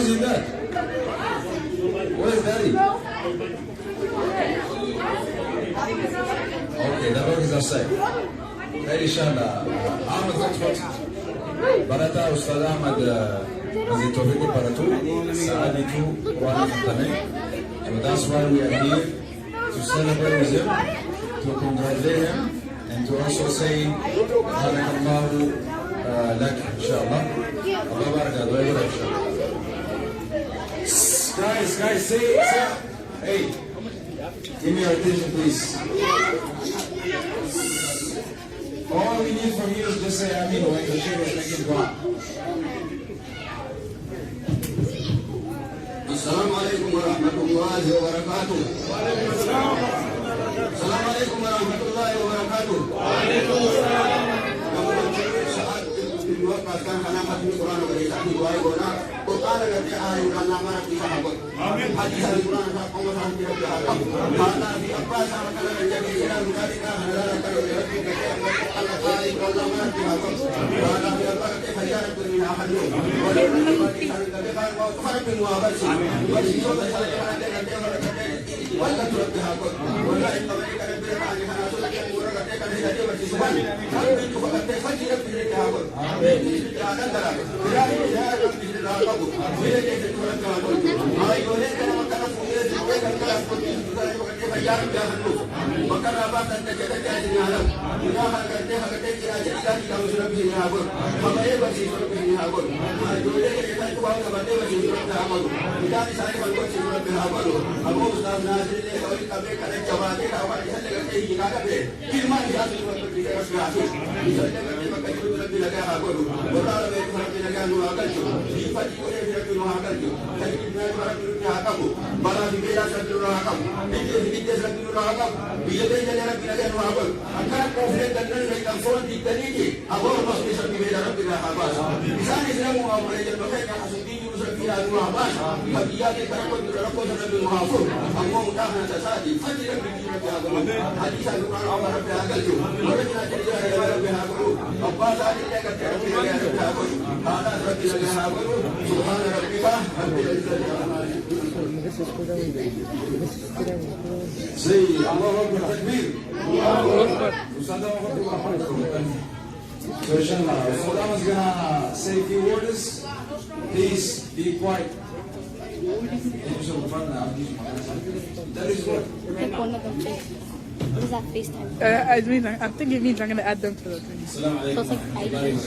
is your dad? Where's daddy? Okay, the dog is outside. Hey, inshallah. Ahmed, what's what? Barata, Ustad Ahmed, Hazit Tawfiq Baratu, Saaditu, Quran Khatami. So that's why we are here to celebrate with him, to congratulate him, and to also say, Barakallahu lak, inshallah. Allah barakatuh, inshallah. Guys, say, hey, give me your attention, please. All we need from you is just say Amin when the share is making dua. Assalamu alaikum wa rahmatullahi wa barakatuh. Assalamu alaikum wa rahmatullahi wa barakatuh. Wa alaikum assalam. Saat kedua paskan kana hati Quran dari tadi doa guna Quran dari ayat nama Nabi sahabat. Hadis dari Quran sa Allah sa tidak berharap. Mana di apa sama kana menjadi jalan dari kana adalah kalau dari Allah kali kalau Nabi sahabat. Mana di apa ke hajar dari ahadu. Walau dari dari kalau harap muabat. Wajib sudah saya ada wala turabbi hakot wala intabari kana bi ani kana so ke mura kate kana hadi wati subhan rabbi ko kate faji rabbi ke hakot amin ya dara ya ya rabbi ke hakot mere ke turabbi hakot ai gole kana makana fuye de ko kana ko dare ko kate fajar ya hanu makana ba kan ke ke ke ni halam ina ha kate ha kate kira jadi kan kamu rabbi ke hakot hamaye wati rabbi ke hakot ai gole ke kana ko ba bate wati rabbi hakot ida ni sai ko wati rabbi hakot abu ustaz na Jadi kalau kita kena coba kita awak bisa dengan tinggi kita ada firman dia tu untuk kita berhasil. Misalnya kita pakai itu lebih lagi apa tu? Orang lebih lebih lagi anu akan tu. Sifat itu dia lebih anu akan tu. Jadi kita orang itu akan tu. Barang di beda satu orang akan. Itu di satu orang akan. Bila dia jadi lebih lagi anu akan. Akan konflik dan mereka konflik di tadi. Awak mesti bisa di beda lebih lagi apa. Misalnya saya mau awak belajar mereka masuk di Bila dua bas, bagi dia kita rakot lebih mahfuz. Kamu mudah nak sadi, fajr lebih agama. Hadis Al-Quran Allah Rabbi agal tu. Orang yang jadi Rabbi agama. Apa sahaja dia kata Rabbi agama. Ada Rabbi agama. Subhan Rabbika Rabbil Izzati amma yasifun. Say Allahu Akbar takbir. Allahu Akbar. Ustaz So inshallah, Saddam is gonna say a few words. Please be quiet. That is what? What is that FaceTime? I think it means I'm going to add them to the thing. So it's like ID.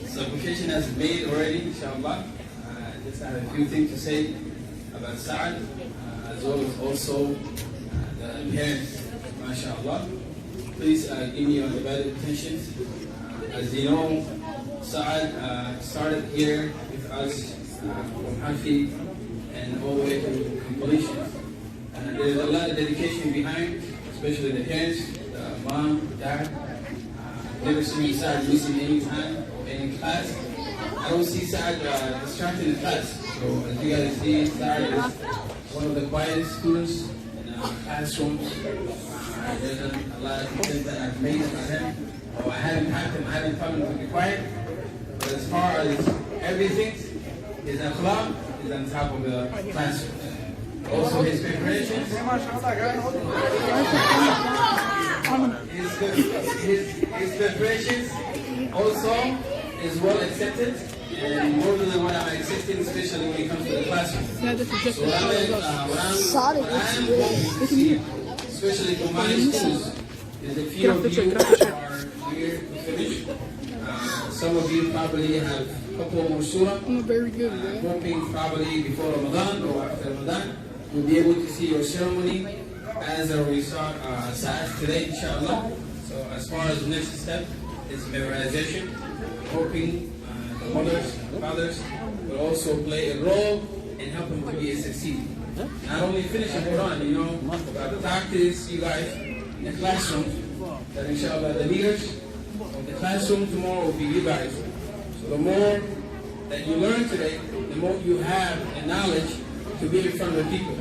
Supplication has been made already, inshallah. Just have a few things to say about Sa'ad, as well as also the parents, mashallah. Please give me your divided attention. As you know, Sa'ad started here with us from Hafi and all the way to completion. There's a lot of dedication behind, especially the parents, the mom, dad. Never seen Sa'ad missing any time or any class. I don't see Sa'ad distracted in class. So as you guys see, Sa'ad is one of the quietest students in classrooms. There's a lot of things that I've made about him. I haven't had him, I haven't found him to be quiet. But as far as everything, his akhlaq is on top of the classroom. Also his preparations. His preparations also is well accepted and more than what I'm accepting, especially when it comes to the classroom. So what I'm especially for my schools, is a few of you are here to finish. Some of you probably have a couple more surah. I'm very good, hoping probably before Ramadan or after Ramadan, we'll be able to see your ceremony as we saw Sa'ad today, inshallah. So as far as the next step is memorization, hoping the mothers and fathers will also play a role in helping to be a succeed. Not only finish the Quran, you know, but practice you guys in the classroom, that inshallah the leaders of the classroom tomorrow will be you guys. So the more that you learn today, the more you have the knowledge to be in front of the people.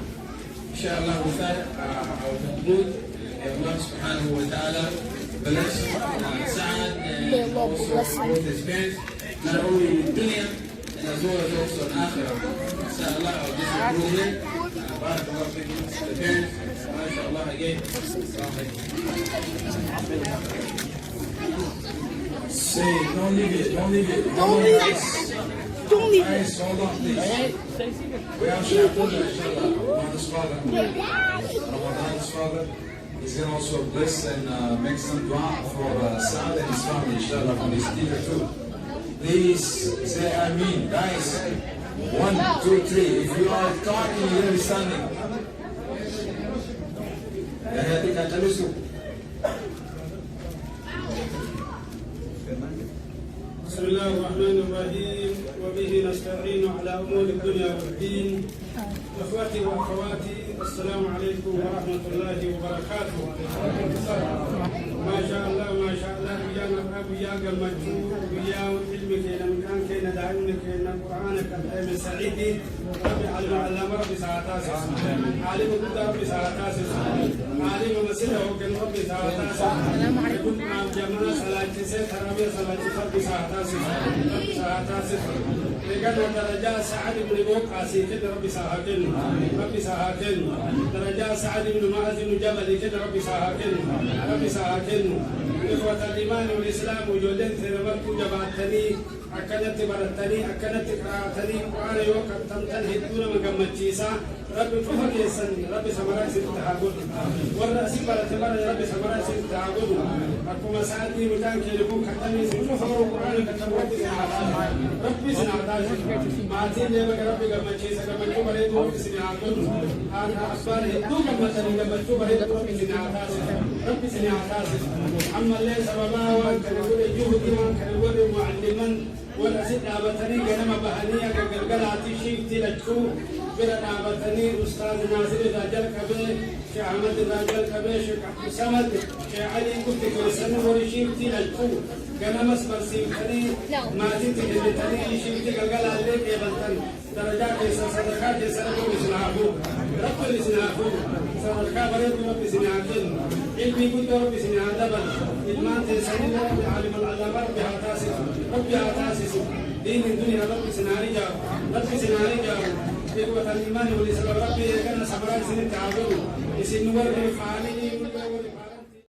Inshallah, with that, I will conclude. May Allah subhanahu wa ta'ala bless Sa'ad and also both his parents. not only in dunya and as well as also in akhirah. Inshallah, I'll just conclude here. Barakallahu fikum to the parents. MashaAllah again. Say, don't leave it, don't leave it. Don't leave it. Don't leave it. Guys, hold on, please. We have Shaykhullah, inshallah, Ramadan's father. Ramadan's father. He's going to also bless and make some dua for Saad and his family, inshallah, from his teacher too. Please say Ameen. Guys, 1, 2, 3. If you are talking, you're going to be standing. بسم الله الرحمن الرحيم وبه نستعين على امور الدنيا والدين. اخواتي واخواتي السلام عليكم ورحمه الله وبركاته. ما شاء الله ما شاء الله ويانا ابو يا قمتو ويا علمك الى مكان كينا دعونك الى قرانك الحين سعيدي ربي علم علم ربي ساعتاس عالم ربي ساعتاس عالم مسيره وكان ربي ساعتاس كل ما جمعنا صلاه تراويح صلاه ربي ساعتاس ربي ساعتاس لقد درجات سعد بن وقاص كده ربي ساعتين ربي ساعتين درجات سعد بن معاذ بن جبل كده ربي ساعتين ربي ساعتين إخوة الإيمان والإسلام وجودين ثربت جبعتني أكدت برتني أكدت قرأتني وأنا يوقف تمتنه دون مقمتشيسا ربي فهد يسن ربي سمراء ستتعبد والرأسي برتبار ربي سمراء ستتعبد أكو مساعدني مكان كيلكم كتني سنفر القرآن كتبوت سنعطاش ربي سنعطاش معتين ليبك ربي قمتشيسا قمتشو بريد ربي سنعطاش أنا أصبار هدو قمتني قمتشو بريد ربي سنعطاش ربي سنعطاش أما اللي سببا وأن كان يقول جهدي وأن كان يقول معلما والأسد أبتني جنم بهنية كالقلعة شيء تلتكو بلا أبتني أستاذ ناصر الرجال كبير شيخ أحمد الرجال كبير شيخ عبد الصمد شيخ علي كنت كل سنة ورشيم تلتكو جنم أسمر سيمتني ما تنتهي شيء تلقى عليك يبتني درجات صدقات سنة بسنعفو رب بسنعفو صدقات بريد رب بسنعفو علمي كنت رب بسنعفو إلمان تسنين رب عالم العلم رب عتاسس رب عتاسس دين الدنيا رب سنارجا رب سنارجا إخوة الإيمان والإسلام رب كان صبران سنين تعبدوا يسنور الفعالين